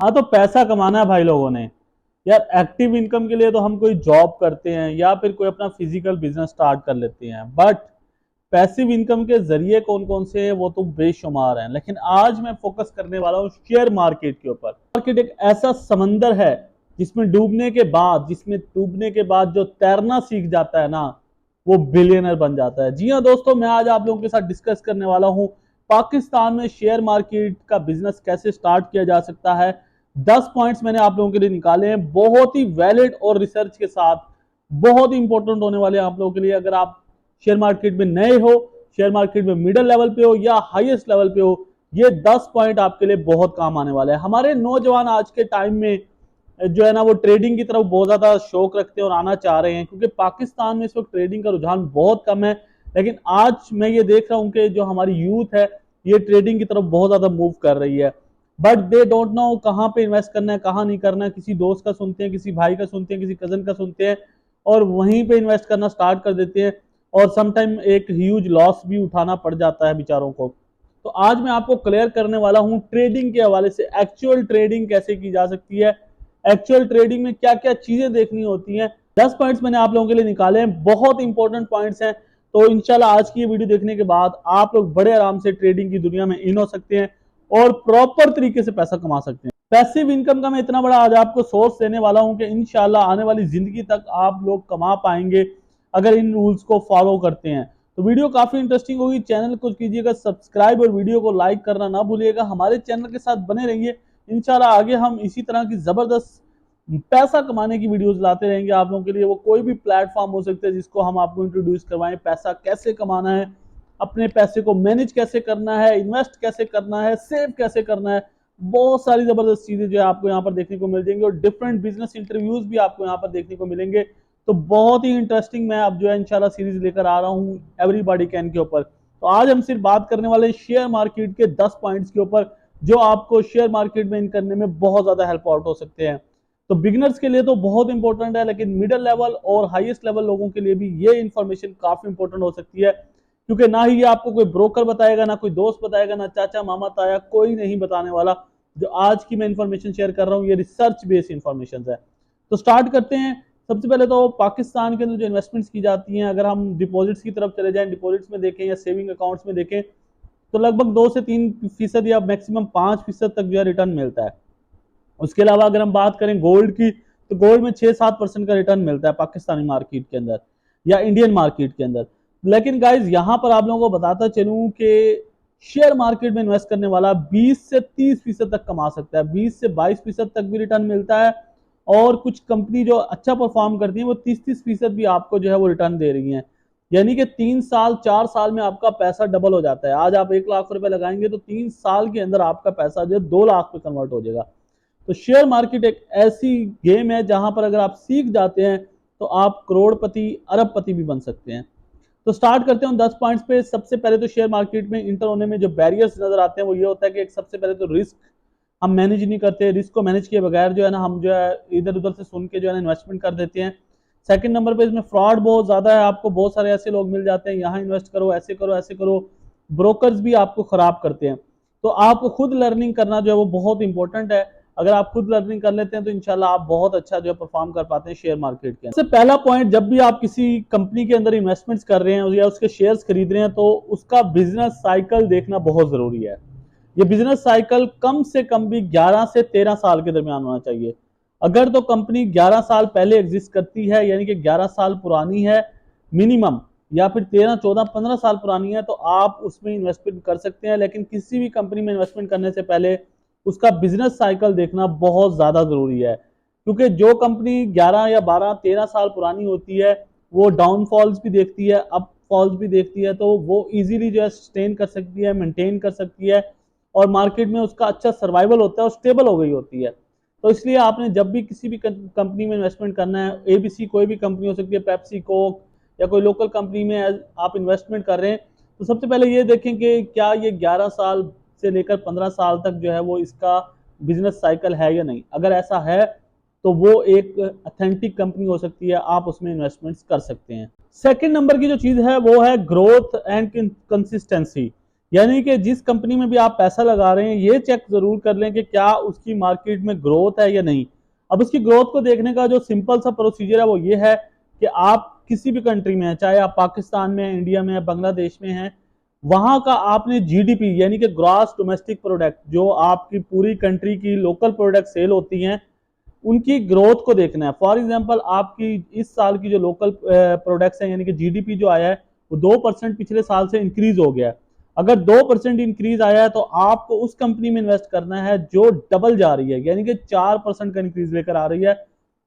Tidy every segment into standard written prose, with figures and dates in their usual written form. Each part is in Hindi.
हाँ, तो पैसा कमाना है भाई लोगों ने। यार एक्टिव इनकम के लिए तो हम कोई जॉब करते हैं या फिर कोई अपना फिजिकल बिजनेस स्टार्ट कर लेते हैं, बट पैसिव इनकम के जरिए कौन कौन से हैं वो तो बेशुमार हैं। लेकिन आज मैं फोकस करने वाला हूँ शेयर मार्केट के ऊपर। मार्केट एक ऐसा समंदर है जिसमें डूबने के बाद जो तैरना सीख जाता है ना, वो बिलियनर बन जाता है। जी हाँ दोस्तों, मैं आज आप लोगों के साथ डिस्कस करने वाला हूँ पाकिस्तान में शेयर मार्केट का बिजनेस कैसे स्टार्ट किया जा सकता है। 10 पॉइंट्स मैंने आप लोगों के लिए निकाले हैं, बहुत ही वैलिड और रिसर्च के साथ, बहुत ही इंपॉर्टेंट होने वाले हैं आप लोगों के लिए। अगर आप शेयर मार्केट में नए हो, शेयर मार्केट में मिडिल लेवल पे हो या हाईएस्ट लेवल पे हो, ये 10 पॉइंट आपके लिए बहुत काम आने वाले हैं। हमारे नौजवान आज के टाइम में जो है ना, वो ट्रेडिंग की तरफ बहुत ज्यादा शौक रखते हैं और आना चाह रहे हैं, क्योंकि पाकिस्तान में इस वक्त ट्रेडिंग का रुझान बहुत कम है। लेकिन आज मैं ये देख रहा हूं कि जो हमारी यूथ है, ये ट्रेडिंग की तरफ बहुत ज्यादा मूव कर रही है। बट दे डोंट नो कहाँ पे इन्वेस्ट करना है, कहाँ नहीं करना है। किसी दोस्त का सुनते हैं, किसी भाई का सुनते हैं, किसी कजन का सुनते हैं और वहीं पे इन्वेस्ट करना स्टार्ट कर देते हैं। और समटाइम एक ह्यूज लॉस भी उठाना पड़ जाता है बेचारों को। तो आज मैं आपको क्लियर करने वाला हूं ट्रेडिंग के हवाले से, एक्चुअल ट्रेडिंग कैसे की जा सकती है, एक्चुअल ट्रेडिंग में क्या क्या चीजें देखनी होती हैं। 10 पॉइंट्स मैंने आप लोगों के लिए निकाले हैं, बहुत इंपॉर्टेंट पॉइंट्स हैं। तो इंशाल्लाह आज की ये वीडियो देखने के बाद आप लोग बड़े आराम से ट्रेडिंग की दुनिया में इन हो सकते हैं और प्रॉपर तरीके से पैसा कमा सकते हैं। पैसिव इनकम का मैं इतना बड़ा आज आपको सोर्स देने वाला हूं कि इंशाल्लाह आने वाली जिंदगी तक आप लोग कमा पाएंगे अगर इन रूल्स को फॉलो करते हैं। तो वीडियो काफी इंटरेस्टिंग होगी। चैनल को कीजिएगा सब्सक्राइब और वीडियो को लाइक करना ना भूलिएगा। हमारे चैनल के साथ बने रहिए, इंशाल्लाह आगे हम इसी तरह की जबरदस्त पैसा कमाने की वीडियोस लाते रहेंगे आप लोगों के लिए। वो कोई भी प्लेटफॉर्म हो सकता है जिसको हम आपको इंट्रोड्यूस करवाएं। पैसा कैसे कमाना है, अपने पैसे को मैनेज कैसे करना है, इन्वेस्ट कैसे करना है, सेव कैसे करना है, बहुत सारी जबरदस्त चीजें जो है आपको यहाँ पर देखने को मिल जाएंगी और डिफरेंट बिजनेस इंटरव्यूज भी आपको यहाँ पर देखने को मिलेंगे। तो बहुत ही इंटरेस्टिंग मैं अब जो है इंशाल्लाह सीरीज लेकर आ रहा हूँ एवरीबॉडी कैन के ऊपर। तो आज हम सिर्फ बात करने वाले शेयर मार्केट के 10 पॉइंट्स के ऊपर जो आपको शेयर मार्केट में इन करने में बहुत ज्यादा हेल्प आउट हो सकते हैं। तो बिगिनर्स के लिए तो बहुत इंपॉर्टेंट है, लेकिन मिडिल लेवल और हाईएस्ट लेवल लोगों के लिए भी ये इंफॉर्मेशन काफी इंपॉर्टेंट हो सकती है, क्योंकि ना ही ये आपको कोई ब्रोकर बताएगा, ना कोई दोस्त बताएगा, ना चाचा मामा ताया, कोई नहीं बताने वाला। जो आज की मैं इंफॉर्मेशन शेयर कर रहा हूँ ये रिसर्च बेस्ड इंफॉर्मेशन है। तो स्टार्ट करते हैं। सबसे पहले तो पाकिस्तान के अंदर जो इन्वेस्टमेंट्स की जाती हैं, अगर हम डिपॉजिट्स की तरफ चले जाएं, डिपॉजिट्स में देखें या सेविंग अकाउंट्स में देखें, तो लगभग 2 से 3% या मैक्सिमम 5% तक जो है रिटर्न मिलता है। उसके अलावा अगर हम बात करें गोल्ड की, तो गोल्ड में 6-7% का रिटर्न मिलता है पाकिस्तानी मार्केट के अंदर या इंडियन मार्केट के अंदर। लेकिन गाइज यहां पर आप लोगों को बताता चलूं कि शेयर मार्केट में इन्वेस्ट करने वाला 20 से 30% तक कमा सकता है, 20 से 22% तक भी रिटर्न मिलता है। और कुछ कंपनी जो अच्छा परफॉर्म करती है वो 30-30% भी आपको जो है वो रिटर्न दे रही है। यानी कि 3 साल 4 साल में आपका पैसा डबल हो जाता है। आज आप 1 लाख रुपए लगाएंगे तो 3 साल के अंदर आपका पैसा जो है 2 लाख पे कन्वर्ट हो जाएगा। तो शेयर मार्केट एक ऐसी गेम है जहां पर अगर आप सीख जाते हैं तो आप करोड़पति अरबपति भी बन सकते हैं। तो स्टार्ट करते हैं 10 पॉइंट्स पे। सबसे पहले तो शेयर मार्केट में इंटर होने में जो बैरियर्स नजर आते हैं वो ये होता है कि एक सबसे पहले तो रिस्क हम मैनेज नहीं करते। रिस्क को मैनेज किए बगैर जो है ना हम जो है इधर उधर से सुन के जो है ना इन्वेस्टमेंट कर देते हैं। सेकंड नंबर पे इसमें फ्रॉड बहुत ज्यादा है। आपको बहुत सारे ऐसे लोग मिल जाते हैं, यहाँ इन्वेस्ट करो, ऐसे करो, ऐसे करो। ब्रोकर्स भी आपको खराब करते हैं। तो आपको खुद लर्निंग करना जो है वो बहुत इंपॉर्टेंट है। अगर आप खुद लर्निंग कर लेते हैं तो इंशाल्लाह आप बहुत अच्छा जो है परफॉर्म कर पाते हैं शेयर मार्केट के। सबसे पहला पॉइंट, जब भी आप किसी कंपनी के अंदर इन्वेस्टमेंट्स कर रहे हैं या उसके शेयर्स खरीद रहे हैं तो उसका बिजनेस साइकिल देखना बहुत जरूरी है। ये बिजनेस साइकिल कम से कम भी 11 से 13 साल के दरमियान होना चाहिए। अगर तो कंपनी 11 साल पहले एग्जिस्ट करती है, यानी कि 11 साल पुरानी है मिनिमम, या फिर 13 14 15 साल पुरानी है, तो आप उसमें इन्वेस्टमेंट कर सकते हैं। लेकिन किसी भी कंपनी में इन्वेस्टमेंट करने से पहले उसका बिजनेस साइकिल देखना बहुत ज्यादा जरूरी है, क्योंकि जो कंपनी 11 या 12 13 साल पुरानी होती है वो डाउनफॉल्स भी देखती है, अप फॉल्स भी देखती है, तो वो इजीली जो है सस्टेन कर सकती है, मेंटेन कर सकती है और मार्केट में उसका अच्छा सर्वाइवल होता है और स्टेबल हो गई होती है। तो इसलिए आपने जब भी किसी भी कंपनी में इन्वेस्टमेंट करना है, एबीसी कोई भी कंपनी हो सकती है, पेप्सी कोक या कोई लोकल कंपनी में आप इन्वेस्टमेंट कर रहे हैं, तो सबसे पहले ये देखें कि क्या ये 11 साल से लेकर 15 साल तक जो है वो इसका बिजनेस साइकिल है या नहीं। अगर ऐसा है तो वो एक अथेंटिक कंपनी हो सकती है, आप उसमें इन्वेस्टमेंट्स कर सकते हैं। सेकंड नंबर की जो चीज है वो है ग्रोथ एंड कंसिस्टेंसी, यानी कि जिस कंपनी में भी आप पैसा लगा रहे हैं ये चेक जरूर कर लें कि क्या उसकी मार्केट में ग्रोथ है या नहीं। अब उसकी ग्रोथ को देखने का जो सिंपल सा प्रोसीजर है वो ये है कि आप किसी भी कंट्री में हैं, चाहे आप पाकिस्तान में हैं, इंडिया में हैं, बांग्लादेश में हैं, वहां का आपने जीडीपी यानी कि ग्रॉस डोमेस्टिक प्रोडक्ट, जो आपकी पूरी कंट्री की लोकल प्रोडक्ट सेल होती हैं, उनकी ग्रोथ को देखना है। फॉर एग्जांपल आपकी इस साल की जो लोकल प्रोडक्ट्स हैं यानी कि जीडीपी जो आया है वो 2% पिछले साल से इंक्रीज हो गया है। अगर 2% इंक्रीज आया है तो आपको उस कंपनी में इन्वेस्ट करना है जो डबल जा रही है, यानी कि 4% का इंक्रीज लेकर आ रही है।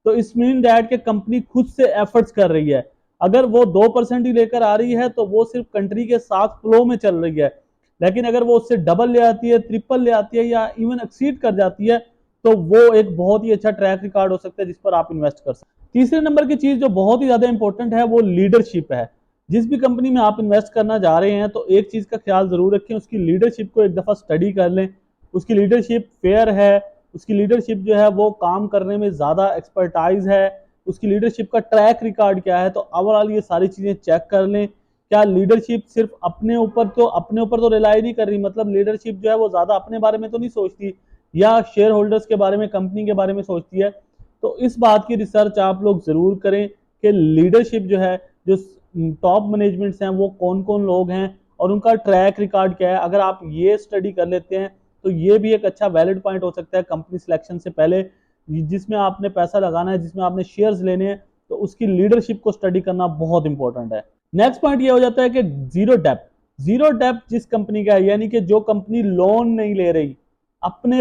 तो इस मीन दैट के कंपनी खुद से एफर्ट्स कर रही है। अगर वो 2% ही लेकर आ रही है तो वो सिर्फ कंट्री के साथ फ्लो में चल रही है, लेकिन अगर वो उससे डबल ले आती है, ट्रिपल ले आती है या इवन एक्सीड कर जाती है तो वो एक बहुत ही अच्छा ट्रैक रिकॉर्ड हो सकता है जिस पर आप इन्वेस्ट कर सकते हैं। तीसरे नंबर की चीज जो बहुत ही ज्यादा इंपॉर्टेंट है वो लीडरशिप है। जिस भी कंपनी में आप इन्वेस्ट करना जा रहे हैं तो एक चीज का ख्याल जरूर रखें, उसकी लीडरशिप को एक दफा स्टडी कर लें। उसकी लीडरशिप फेयर है, उसकी लीडरशिप जो है वो काम करने में ज्यादा एक्सपर्टाइज है, उसकी लीडरशिप का ट्रैक रिकॉर्ड क्या है। तो ओवरऑल ये सारी चीजें चेक कर लें। क्या लीडरशिप सिर्फ अपने ऊपर तो रिलाई नहीं कर रही, मतलब लीडरशिप जो है वो ज्यादा अपने बारे में तो नहीं सोचती या शेयर होल्डर्स के बारे में, कंपनी के बारे में सोचती है। तो इस बात की रिसर्च आप लोग जरूर करें कि लीडरशिप जो है, जो टॉप मैनेजमेंट्स हैं वो कौन कौन लोग हैं और उनका ट्रैक रिकॉर्ड क्या है। अगर आप ये स्टडी कर लेते हैं तो ये भी एक अच्छा वैलिड पॉइंट हो सकता है कंपनी सिलेक्शन से पहले। जिसमें आपने पैसा लगाना है, जिसमें आपने शेयर्स लेने हैं, तो उसकी लीडरशिप को स्टडी करना बहुत इंपॉर्टेंट है। नेक्स्ट पॉइंट ये हो जाता है कि जीरो डेप्थ। जीरो डेप्थ जिस कंपनी का है, यानी कि जो कंपनी लोन नहीं ले रही, अपने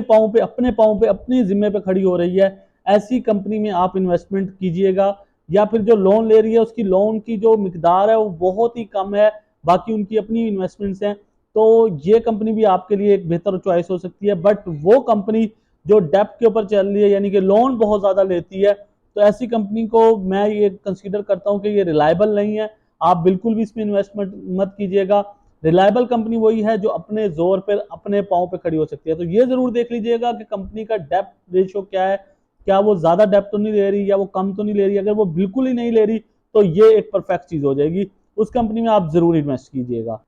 अपनी जिम्मे पे खड़ी हो रही है, ऐसी कंपनी में आप इन्वेस्टमेंट कीजिएगा। या फिर जो लोन ले रही है उसकी लोन की जो मिकदार है वो बहुत ही कम है, बाकी उनकी अपनी इन्वेस्टमेंट्स हैं, तो ये कंपनी भी आपके लिए एक बेहतर चॉइस हो सकती है। बट वो कंपनी जो डेप्थ के ऊपर चल रही है यानी कि लोन बहुत ज्यादा लेती है, तो ऐसी कंपनी को मैं ये कंसीडर करता हूं कि ये रिलायबल नहीं है। आप बिल्कुल भी इसमें इन्वेस्टमेंट मत कीजिएगा। रिलायबल कंपनी वही है जो अपने जोर पर अपने पांव पे खड़ी हो सकती है। तो ये जरूर देख लीजिएगा कि कंपनी का डेप्थ रेशियो क्या है, क्या वो ज्यादा डेप्थ तो नहीं ले रही या वो कम तो नहीं ले रही। अगर वो बिल्कुल ही नहीं ले रही तो ये एक परफेक्ट चीज हो जाएगी, उस कंपनी में आप जरूर इन्वेस्ट कीजिएगा।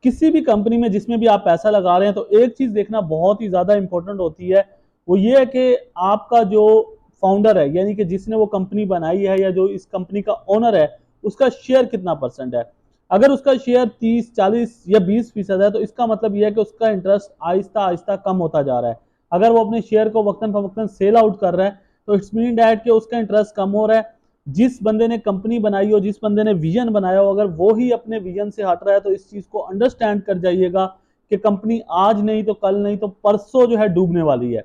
किसी भी कंपनी में जिसमें भी आप पैसा लगा रहे हैं तो एक चीज देखना बहुत ही ज्यादा इंपॉर्टेंट होती है, वो ये है कि आपका जो फाउंडर है यानी कि जिसने वो कंपनी बनाई है या जो इस कंपनी का ओनर है, उसका शेयर कितना परसेंट है। अगर उसका शेयर 30, 40 या 20% है तो इसका मतलब यह है कि उसका इंटरेस्ट आहिस्ता आहिस्ता कम होता जा रहा है। अगर वो अपने शेयर को वक्तन फवक्तन सेल आउट कर रहा है तो इट्स मीन डैट कि उसका इंटरेस्ट कम हो रहा है। जिस बंदे ने कंपनी बनाई हो, जिस बंदे ने विजन बनाया हो, अगर वो ही अपने विजन से हट रहा है तो इस चीज को अंडरस्टैंड कर जाइएगा कि कंपनी आज नहीं तो कल नहीं तो परसों जो है डूबने वाली है।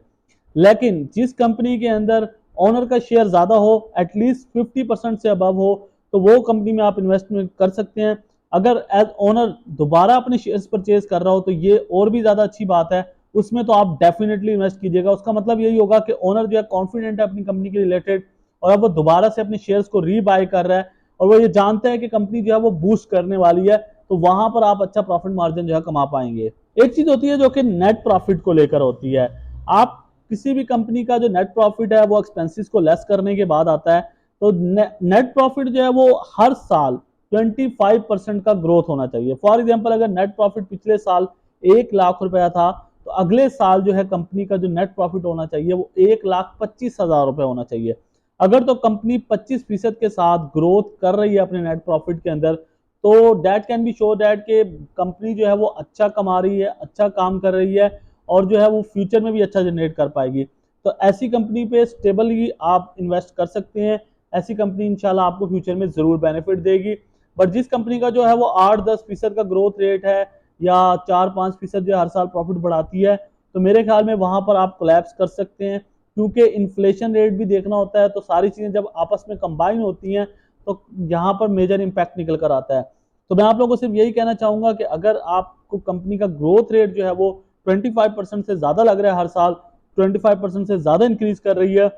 लेकिन जिस कंपनी के अंदर ओनर का शेयर ज्यादा हो, एटलीस्ट 50% से अबव हो, तो वो कंपनी में आप इन्वेस्टमेंट कर सकते हैं। अगर एज ओनर दोबारा अपने शेयर्स परचेज कर रहा हो तो ये और भी ज्यादा अच्छी बात है, उसमें तो आप डेफिनेटली इन्वेस्ट कीजिएगा। उसका मतलब यही होगा कि ओनर जो है कॉन्फिडेंट है अपनी कंपनी के रिलेटेड और अब वो दोबारा से अपने शेयर्स को रीबाय कर रहा है और वो ये जानते हैं कि कंपनी जो है वो बूस्ट करने वाली है, तो वहां पर आप अच्छा प्रॉफिट मार्जिन जो है कमा पाएंगे। एक चीज होती है जो कि नेट प्रॉफिट को लेकर होती है। आप किसी भी कंपनी का जो नेट प्रॉफिट है वो एक्सपेंसेस को लेस करने के बाद आता है। तो नेट प्रॉफिट जो है वो हर साल 25% का ग्रोथ होना चाहिए। फॉर एग्जाम्पल अगर नेट प्रॉफिट पिछले साल 1 लाख रुपया था तो अगले साल जो है कंपनी का जो नेट प्रॉफिट होना चाहिए वो 1,25,000 रुपए होना चाहिए। अगर तो कंपनी 25% के साथ ग्रोथ कर रही है अपने नेट प्रॉफिट के अंदर, तो that can be show that के कंपनी जो है वो अच्छा कमा रही है, अच्छा काम कर रही है और जो है वो फ्यूचर में भी अच्छा जनरेट कर पाएगी। तो ऐसी कंपनी पे स्टेबली आप इन्वेस्ट कर सकते हैं। ऐसी कंपनी इंशाल्लाह आपको फ्यूचर में जरूर बेनिफिट देगी। बट जिस कंपनी का जो है वो 8-10% का ग्रोथ रेट है या 4-5% जो हर साल प्रॉफिट बढ़ाती है, तो मेरे ख्याल में वहां पर आप कोलैप्स कर सकते हैं, क्योंकि इन्फ्लेशन रेट भी देखना होता है। तो सारी चीजें जब आपस में कंबाइन होती हैं तो यहाँ पर मेजर इंपैक्ट निकल कर आता है। तो मैं आप लोगों को सिर्फ यही कहना चाहूंगा कि अगर आपको कंपनी का ग्रोथ रेट जो है वो 25% से ज्यादा लग रहा है, हर साल 25% से ज्यादा इंक्रीज कर रही है,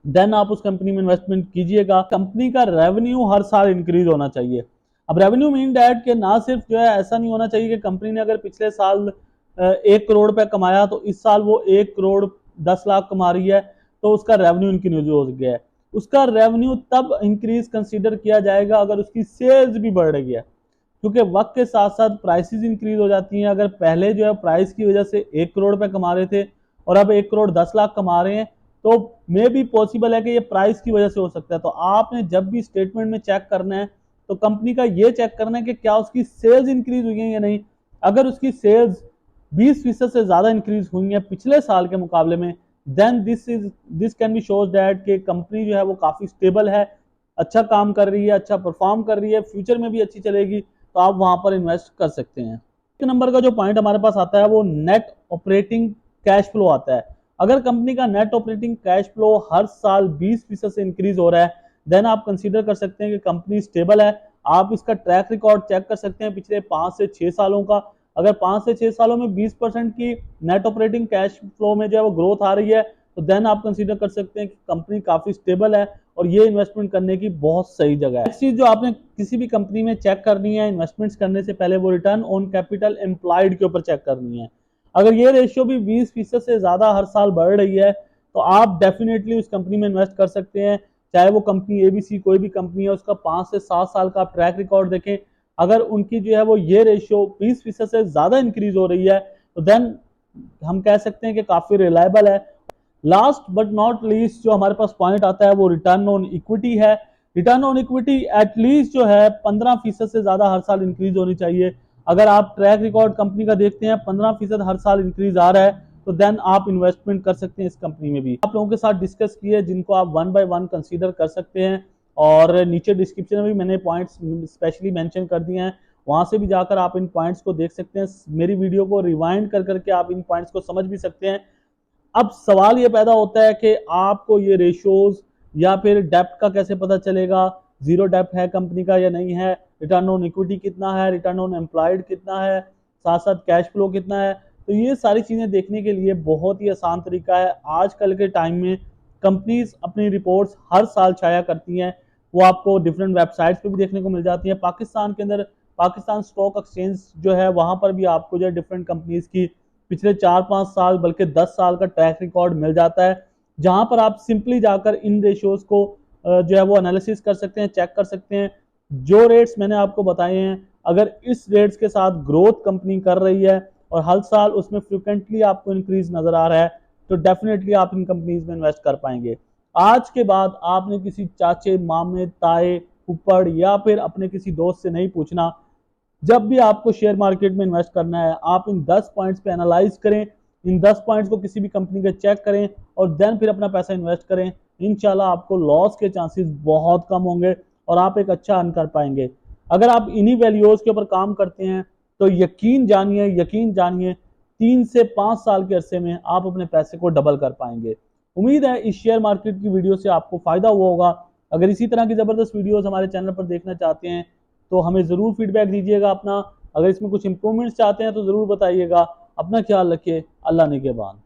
देन आप उस कंपनी में इन्वेस्टमेंट कीजिएगा। कंपनी का रेवेन्यू हर साल इंक्रीज होना चाहिए। अब रेवेन्यू मीन डैट के ना सिर्फ जो है ऐसा नहीं होना चाहिए कि कंपनी ने अगर पिछले साल 1 करोड़ रुपए कमाया तो इस साल वो 1 करोड़ 10 लाख कमा रही है तो उसका रेवेन्यू इंक्रीज हो गया है। उसका रेवेन्यू तब इंक्रीज कंसीडर किया जाएगा अगर उसकी सेल्स भी बढ़ रही है, क्योंकि वक्त के साथ साथ प्राइसेस इंक्रीज हो जाती हैं। अगर पहले जो है प्राइस की वजह से 1 करोड़ रुपए कमा रहे थे और अब 1 करोड़ 10 लाख कमा रहे हैं, तो मे भी पॉसिबल है कि ये प्राइस की वजह से हो सकता है। तो आपने जब भी स्टेटमेंट में चेक करना है तो कंपनी का ये चेक करना है कि क्या उसकी सेल्स इंक्रीज हुई है या नहीं। अगर उसकी सेल्स 20% से ज्यादा इंक्रीज हुई है पिछले साल के मुकाबले में, then this can be shows that कि कंपनी जो है वो काफी स्टेबल है, अच्छा काम कर रही है, अच्छा परफॉर्म कर रही है, फ्यूचर में भी अच्छी चलेगी, तो आप वहां पर इन्वेस्ट कर सकते हैं। एक नंबर का जो पॉइंट हमारे पास आता है वो नेट ऑपरेटिंग कैश फ्लो आता है। अगर कंपनी का नेट ऑपरेटिंग कैश फ्लो हर साल 20% से इंक्रीज हो रहा है, देन आप कंसीडर कर सकते हैं कि कंपनी स्टेबल है। आप इसका ट्रैक रिकॉर्ड चेक कर सकते हैं पिछले 5 से 6 सालों का। अगर 5 से 6 सालों में 20% की नेट ऑपरेटिंग कैश फ्लो में जो है वो ग्रोथ आ रही है, तो देन आप कंसीडर कर सकते हैं कि कंपनी काफी स्टेबल है और ये इन्वेस्टमेंट करने की बहुत सही जगह है। नेक्स्ट चीज जो आपने किसी भी कंपनी में चेक करनी है इन्वेस्टमेंट्स करने से पहले, वो रिटर्न ऑन कैपिटल एम्प्लॉयड के ऊपर चेक करनी है। अगर ये रेशियो भी 20% से ज्यादा हर साल बढ़ रही है, तो आप डेफिनेटली उस कंपनी में इन्वेस्ट कर सकते हैं। चाहे वो कंपनी एबीसी कोई भी कंपनी है, उसका 5 से 7 साल का आप ट्रैक रिकॉर्ड देखें, अगर उनकी जो है वो ये रेशियो 20% से ज्यादा इंक्रीज हो रही है, तो देन हम कह सकते हैं कि काफी रिलायबल है। लास्ट बट नॉट लीस्ट जो हमारे पास पॉइंट आता है वो रिटर्न ऑन इक्विटी है। रिटर्न ऑन इक्विटी एटलीस्ट जो है 15% से ज्यादा हर साल इंक्रीज होनी चाहिए। अगर आप ट्रैक रिकॉर्ड कंपनी का देखते हैं 15% हर साल इंक्रीज आ रहा है, तो देन आप इन्वेस्टमेंट कर सकते हैं इस कंपनी में भी। आप लोगों के साथ डिस्कस किए जिनको आप 1 बाय 1 कंसीडर कर सकते हैं, और नीचे डिस्क्रिप्शन में भी मैंने पॉइंट्स स्पेशली मेंशन कर दिए हैं, वहां से भी जाकर आप इन पॉइंट्स को देख सकते हैं। मेरी वीडियो को रिवाइंड कर करके आप इन पॉइंट्स को समझ भी सकते हैं। अब सवाल ये पैदा होता है कि आपको ये रेशियोज या फिर डेप्थ का कैसे पता चलेगा, जीरो डेप्थ है कंपनी का या नहीं है, रिटर्न ऑन इक्विटी कितना है, रिटर्न ऑन एम्प्लॉयड कितना है, साथ साथ कैश फ्लो कितना है। तो ये सारी चीजें देखने के लिए बहुत ही आसान तरीका है। आजकल के टाइम में कंपनीज अपनी रिपोर्ट्स हर साल छाया करती हैं, वो आपको डिफरेंट वेबसाइट्स पे भी देखने को मिल जाती है। पाकिस्तान के अंदर पाकिस्तान स्टॉक एक्सचेंज जो है वहां पर भी आपको जो है डिफरेंट कंपनीज की पिछले 4-5 साल बल्कि 10 साल का ट्रैक रिकॉर्ड मिल जाता है, जहां पर आप सिंपली जाकर इन रेशियोज को जो है वो एनालिसिस कर सकते हैं, चेक कर सकते हैं। जो रेट्स मैंने आपको बताए हैं, अगर इस रेट्स के साथ ग्रोथ कंपनी कर रही है और हर साल उसमें फ्रिक्वेंटली आपको इंक्रीज नजर आ रहा है, तो डेफिनेटली आप इन कंपनीज में इन्वेस्ट कर पाएंगे। आज के बाद आपने किसी चाचे, मामे, ताए, फुप्पड़ या फिर अपने किसी दोस्त से नहीं पूछना। जब भी आपको शेयर मार्केट में इन्वेस्ट करना है, आप इन 10 पॉइंट्स पे एनालाइज करें, इन 10 पॉइंट्स को किसी भी कंपनी का चेक करें और देन फिर अपना पैसा इन्वेस्ट करें। इंशाल्लाह आपको लॉस के चांसेस बहुत कम होंगे और आप एक अच्छा अर्न कर पाएंगे। अगर आप इन्हीं वैल्यूज के ऊपर काम करते हैं, तो यकीन जानिए 3 से 5 साल के अरसे में आप अपने पैसे को डबल कर पाएंगे। उम्मीद है इस शेयर मार्केट की वीडियो से आपको फायदा हुआ होगा। अगर इसी तरह की जबरदस्त वीडियोस हमारे चैनल पर देखना चाहते हैं, तो हमें ज़रूर फीडबैक दीजिएगा अपना। अगर इसमें कुछ इंप्रूवमेंट्स चाहते हैं तो ज़रूर बताइएगा। अपना ख्याल रखिए। अल्लाह निगहबान।